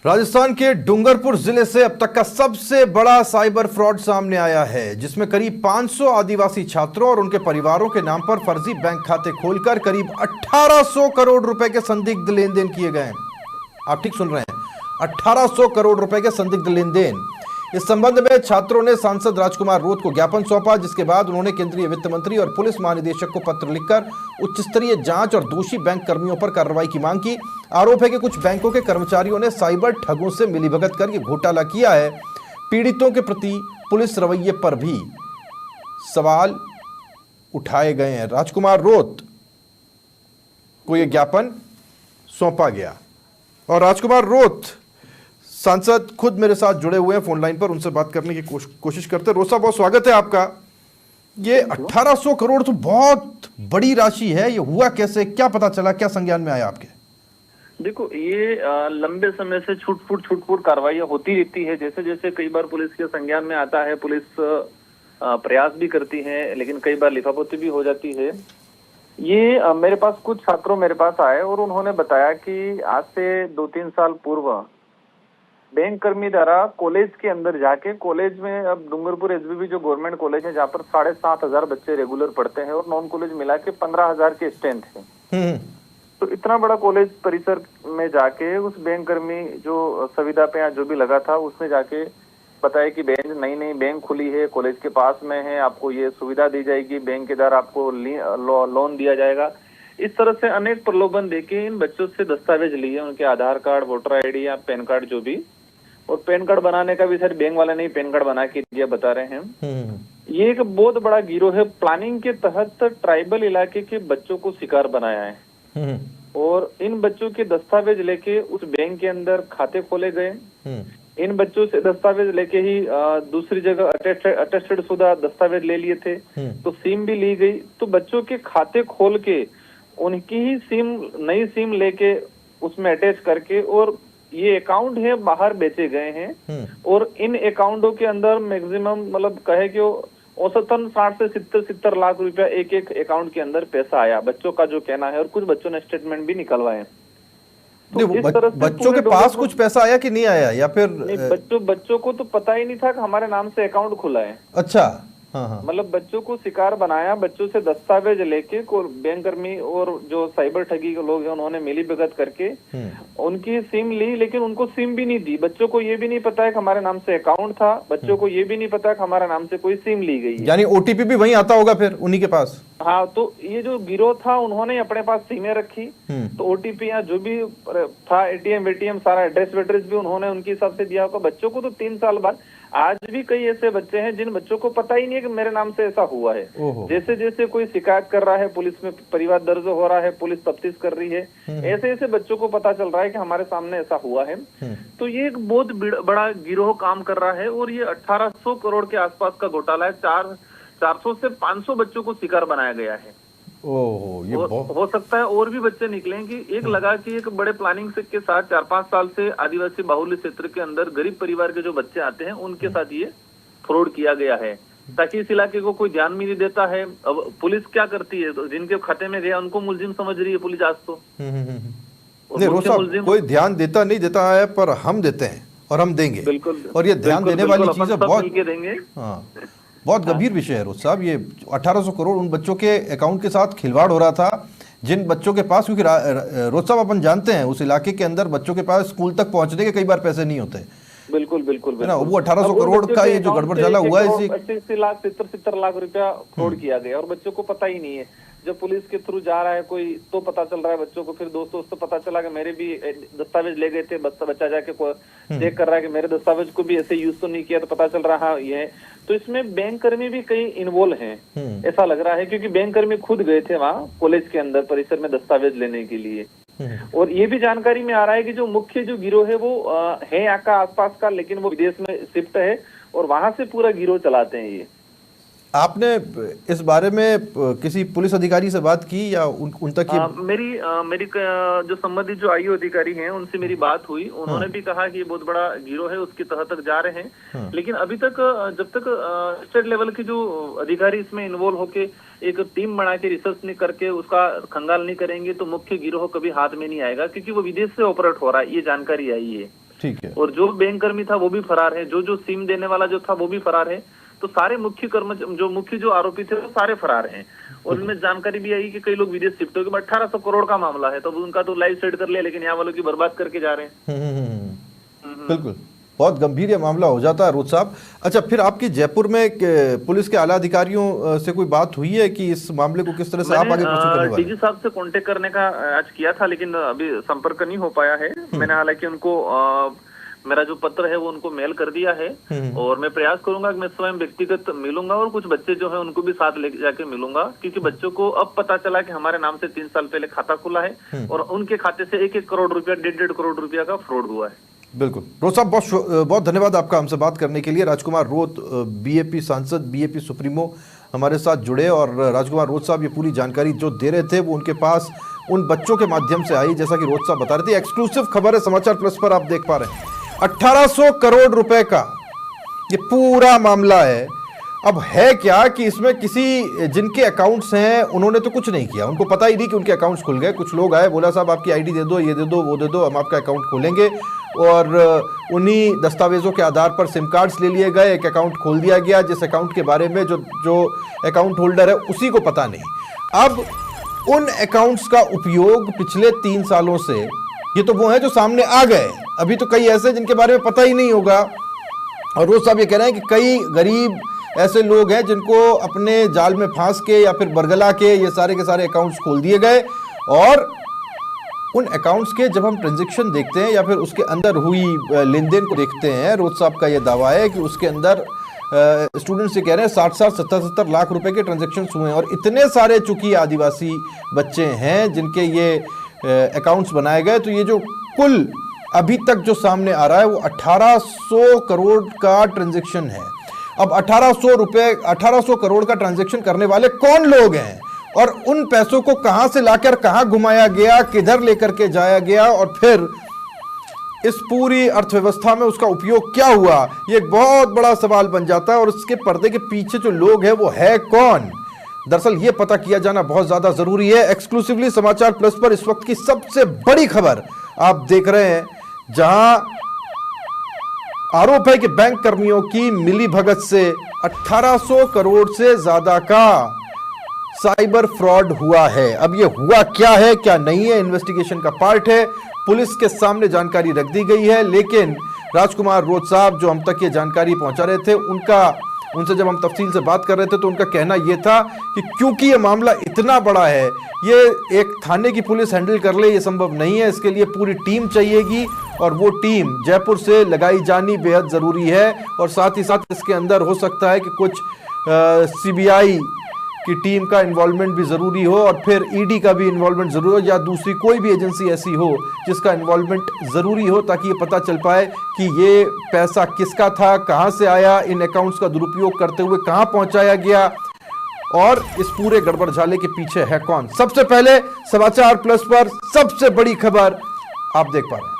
राजस्थान के डूंगरपुर जिले से अब तक का सबसे बड़ा साइबर फ्रॉड सामने आया है, जिसमें करीब 500 आदिवासी छात्रों और उनके परिवारों के नाम पर फर्जी बैंक खाते खोलकर करीब 1800 करोड़ रुपए के संदिग्ध लेन देन किए गए हैं। आप ठीक सुन रहे हैं, 1800 करोड़ रुपए के संदिग्ध लेन देन। इस संबंध में छात्रों ने सांसद राजकुमार रोत को ज्ञापन सौंपा, जिसके बाद उन्होंने केंद्रीय वित्त मंत्री और पुलिस महानिदेशक को पत्र लिखकर उच्च स्तरीय जांच और दोषी बैंक कर्मियों पर कार्रवाई की मांग की। आरोप है कि कुछ बैंकों के कर्मचारियों ने साइबर ठगों से मिलीभगत कर ये घोटाला किया है। पीड़ितों के प्रति पुलिस रवैये पर भी सवाल उठाए गए हैं। राजकुमार रोत को यह ज्ञापन सौंपा गया और राजकुमार रोत सांसद खुद मेरे साथ जुड़े हुए हैं फोन लाइन पर, उनसे बात करने की कोशिश करते हैं। रोत साहब, बहुत स्वागत है आपका। ये 1800 करोड़ तो बहुत बड़ी राशि है, ये हुआ कैसे, क्या पता चला, क्या संज्ञान में आया आपके? देखो, ये लंबे समय से छुटपुट कार्रवाई होती रहती है। जैसे जैसे कई बार पुलिस के संज्ञान में आता है, पुलिस प्रयास भी करती है, लेकिन कई बार लिफापोती भी हो जाती है। ये मेरे पास कुछ छात्रों मेरे पास आए और उन्होंने बताया कि आज से 2-3 साल पूर्व बैंक कर्मी द्वारा कॉलेज के अंदर जाके, कॉलेज में अब डूंगरपुर एसबीबी जो गवर्नमेंट कॉलेज है, जहाँ पर 7,500 बच्चे रेगुलर पढ़ते हैं और नॉन कॉलेज मिला के 15,000 के स्ट्रेंथ है। तो इतना बड़ा कॉलेज परिसर में जाके उस बैंक कर्मी जो सुविधा पे या जो भी लगा था, उसने जाके बताया कि नई बैंक खुली है, कॉलेज के पास में है, आपको ये सुविधा दी जाएगी, बैंक के द्वारा आपको लोन दिया जाएगा। इस तरह से अनेक प्रलोभन देके इन बच्चों से दस्तावेज लिए, उनके आधार कार्ड, वोटर आईडी या पैन कार्ड जो भी, और पैन कार्ड बनाने का भी सर बैंक वाले ने पैन कार्ड बना के दिया, बता रहे हैं। ये एक बहुत बड़ा गिरोह है। प्लानिंग के तहत ट्राइबल इलाके के बच्चों को शिकार बनाया है और इन बच्चों के दस्तावेज लेके उस बैंक के अंदर खाते खोले गए। इन बच्चों से दस्तावेज लेके ही दूसरी जगह अटेस्टेड शुदा दस्तावेज ले लिए थे, तो सिम भी ली गई। तो बच्चों के खाते खोल के उनकी ही नई सिम लेके उसमें अटैच करके और ये अकाउंट है बाहर बेचे गए हैं। और इन अकाउंटों के अंदर मैक्सिमम मतलब कहे कि औसतन 60 से 70 लाख रुपया एक अकाउंट के अंदर पैसा आया, बच्चों का जो कहना है, और कुछ बच्चों ने स्टेटमेंट भी निकलवाए। तो बच्चों के पास कुछ पैसा आया कि नहीं आया, या फिर बच्चों को तो पता ही नहीं था कि हमारे नाम से अकाउंट खुला है। अच्छा, मतलब बच्चों को शिकार बनाया, बच्चों से दस्तावेज लेके बैंक कर्मी और जो साइबर ठगी के लोग हैं उन्होंने मिलीभगत करके उनकी सिम ली, लेकिन उनको सिम भी नहीं दी। बच्चों को ये भी नहीं पता है कि हमारे नाम से अकाउंट था, बच्चों को ये भी नहीं पता कि हमारे नाम से कोई सिम ली गई, यानी ओटीपी भी वहीं आता होगा फिर उन्हीं के पास। हाँ, तो ये जो गिरोह था उन्होंने अपने पास सिमें रखी, तो ओटीपी या जो भी था, एटीएम सारा एड्रेस वेड्रेस भी उन्होंने उनके हिसाब से दिया होगा। बच्चों को तो 3 साल बाद, आज भी कई ऐसे बच्चे हैं जिन बच्चों को पता ही नहीं है कि मेरे नाम से ऐसा हुआ है। जैसे जैसे कोई शिकायत कर रहा है, पुलिस में परिवार दर्ज हो रहा है, पुलिस तफ्तीश कर रही है, ऐसे ऐसे बच्चों को पता चल रहा है कि हमारे सामने ऐसा हुआ है। तो ये एक बहुत बड़ा गिरोह काम कर रहा है और ये 1800 करोड़ के आसपास का घोटाला है। 400 से 500 बच्चों को शिकार बनाया गया है। ये हो सकता है और भी बच्चे निकलेंगे। एक लगा कि एक बड़े प्लानिंग से के साथ 4-5 साल से आदिवासी बाहुल्य क्षेत्र के अंदर गरीब परिवार के जो बच्चे आते हैं उनके साथ ये फ्रॉड किया गया है, ताकि इस इलाके को कोई ध्यान भी नहीं देता है। अब पुलिस क्या करती है, तो जिनके खाते में गया उनको मुलजिम समझ रही है पुलिस आज तो। कोई ध्यान देता नहीं देता है, पर हम देते हैं और हम देंगे। बिल्कुल, और ये ध्यान देने वाली चीज बहुत देंगे। बहुत गंभीर विषय है रोज साहब। ये 1800 करोड़ उन बच्चों के अकाउंट के साथ खिलवाड़ हो रहा था जिन बच्चों के पास, क्योंकि रोज साहब अपन जानते हैं उस इलाके के अंदर बच्चों के पास स्कूल तक पहुंचने के कई बार पैसे नहीं होते। बिल्कुल ना, वो 1800 करोड़ का ये जो गड़बड़ चला हुआ है, 80 लाख 70 लाख रुपया फ्रॉड किया गया और बच्चों को पता ही नहीं है। जब पुलिस के थ्रू जा रहा है कोई तो पता चल रहा है बच्चों को, फिर दोस्तों से पता चला कि मेरे भी दस्तावेज ले गए थे, बच्चा जाके चेक कर रहा है कि मेरे दस्तावेज को भी ऐसे यूज तो नहीं किया, तो पता चल रहा है ये। तो इसमें बैंक कर्मी भी कई इन्वॉल्व हैं, ऐसा लग रहा है, क्योंकि बैंक कर्मी खुद गए थे वहाँ कॉलेज के अंदर परिसर में दस्तावेज लेने के लिए। और ये भी जानकारी में आ रहा है कि जो मुख्य जो गिरोह है वो है यहाँ का आसपास का, लेकिन वो विदेश में शिफ्ट है और वहां से पूरा गिरोह चलाते हैं ये। आपने इस बारे में किसी पुलिस अधिकारी से बात की या उन तक मेरी जो संबंधित जो आईओ अधिकारी हैं उनसे मेरी बात हुई। उन्होंने भी कहा कि ये बहुत बड़ा गिरोह है, उसके तहत तक जा रहे हैं। लेकिन अभी तक जब तक स्टेट लेवल के जो अधिकारी इसमें इन्वॉल्व होके एक टीम बना के रिसर्च नहीं करके उसका खंगाल नहीं करेंगे तो मुख्य गिरोह कभी हाथ में नहीं आएगा, क्योंकि वो विदेश से ऑपरेट हो रहा है, ये जानकारी आई है। ठीक है। और जो बैंक कर्मी था वो भी फरार है, जो सिम देने वाला जो था वो भी फरार है। तो सारे मुख्य जो आरोपी थे वो सारे फरार हैं। और इनमें जानकारी भी आई कि कई लोग विदेश शिफ्ट हो गए। 1800 करोड़ का मामला है, तो उनका तो लाइफ सेट कर लिया, लेकिन यहाँ वालों की बर्बाद करके जा रहे हैं। बिल्कुल, बहुत गंभीर ये मामला हो जाता है रोज साहब। अच्छा, फिर आपकी जयपुर में पुलिस के आला अधिकारियों से कोई बात हुई है कि इस मामले को किस तरह से आप आगे परस्यू करने वाले? डीजी साहब से कांटेक्ट करने का आज किया था, लेकिन अभी संपर्क नहीं हो पाया है। मैंने हालांकि उनको मेरा जो पत्र है वो उनको मेल कर दिया है, और मैं प्रयास करूंगा कि मैं स्वयं व्यक्तिगत मिलूंगा और कुछ बच्चे जो है उनको भी साथ ले जाके मिलूंगा, क्योंकि बच्चों को अब पता चला कि हमारे नाम से 3 साल पहले खाता खुला है और उनके खाते से 1-1 करोड़ रुपया, 1.5 करोड़ रुपया का फ्रॉड हुआ है। बिल्कुल। रोज साहब, बहुत धन्यवाद आपका हमसे बात करने के लिए। राजकुमार रोत, बीएपी सांसद, बीएपी सुप्रीमो हमारे साथ जुड़े, और राजकुमार रोत साहब ये पूरी जानकारी जो दे रहे थे वो उनके पास उन बच्चों के माध्यम से आई, जैसा कि रोत साहब बता रहे थे। एक्सक्लूसिव खबर है समाचार प्लस पर, आप देख पा रहे हैं। 1800 करोड़ रुपए का ये पूरा मामला है। अब है क्या कि इसमें किसी जिनके अकाउंट्स हैं उन्होंने तो कुछ नहीं किया, उनको पता ही नहीं कि उनके अकाउंट्स खुल गए। कुछ लोग आए, बोला साहब आपकी आईडी दे दो, ये दे दो, वो दे दो, हम आपका अकाउंट खोलेंगे, और उन्हीं दस्तावेजों के आधार पर सिम कार्ड्स ले लिए गए, एक अकाउंट खोल दिया गया, जिस अकाउंट के बारे में जो अकाउंट होल्डर है उसी को पता नहीं। अब उन अकाउंट्स का उपयोग पिछले 3 सालों से, ये तो वो है जो सामने आ गए, अभी तो कई ऐसे जिनके बारे में पता ही नहीं होगा। और रोज साहब ये कह रहे हैं कि कई गरीब ऐसे लोग हैं जिनको अपने जाल में फांस के या फिर बरगला के ये सारे के सारे अकाउंट्स खोल दिए गए, और उन अकाउंट्स के जब हम ट्रांजैक्शन देखते हैं या फिर उसके अंदर हुई लेन देन को देखते हैं, रोज साहब का ये दावा है कि उसके अंदर स्टूडेंट्स ये कह रहे हैं 60-60, 70-70 लाख रुपए के ट्रांजैक्शन हुए हैं। और इतने सारे चूंकि आदिवासी बच्चे हैं जिनके ये अकाउंट्स बनाए गए, तो ये जो कुल अभी तक जो सामने आ रहा है वो 1800 करोड़ का ट्रांजैक्शन है। अब 1800 करोड़ का ट्रांजैक्शन करने वाले कौन लोग हैं, और उन पैसों को कहां से लाकर कहां घुमाया गया, किधर लेकर के जाया गया, और फिर इस पूरी अर्थव्यवस्था में उसका उपयोग क्या हुआ, ये एक बहुत बड़ा सवाल बन जाता है। और उसके पर्दे के पीछे जो लोग हैं वो है कौन, दरअसल ये पता किया जाना बहुत ज्यादा जरूरी है। एक्सक्लूसिवली समाचार प्लस पर इस वक्त की सबसे बड़ी खबर आप देख रहे हैं, जहां आरोप है कि बैंक कर्मियों की मिलीभगत से 1800 करोड़ से ज्यादा का साइबर फ्रॉड हुआ है। अब ये हुआ क्या है क्या नहीं है, इन्वेस्टिगेशन का पार्ट है, पुलिस के सामने जानकारी रख दी गई है। लेकिन राजकुमार रोत साहब जो हम तक ये जानकारी पहुंचा रहे थे, उनसे जब हम तफसील से बात कर रहे थे तो उनका कहना यह था कि क्योंकि ये मामला इतना बड़ा है, ये एक थाने की पुलिस हैंडल कर ले ये संभव नहीं है, इसके लिए पूरी टीम चाहिएगी, और वो टीम जयपुर से लगाई जानी बेहद ज़रूरी है। और साथ ही साथ इसके अंदर हो सकता है कि कुछ सीबीआई की टीम का इन्वॉल्वमेंट भी ज़रूरी हो, और फिर ईडी का भी इन्वॉल्वमेंट ज़रूरी हो, या दूसरी कोई भी एजेंसी ऐसी हो जिसका इन्वॉल्वमेंट ज़रूरी हो, ताकि ये पता चल पाए कि ये पैसा किसका था, कहाँ से आया, इन अकाउंट्स का दुरुपयोग करते हुए कहाँ पहुँचाया गया, और इस पूरे गड़बड़ झाले के पीछे है कौन। सबसे पहले समाचार प्लस पर सबसे बड़ी खबर आप देख पा रहे हैं।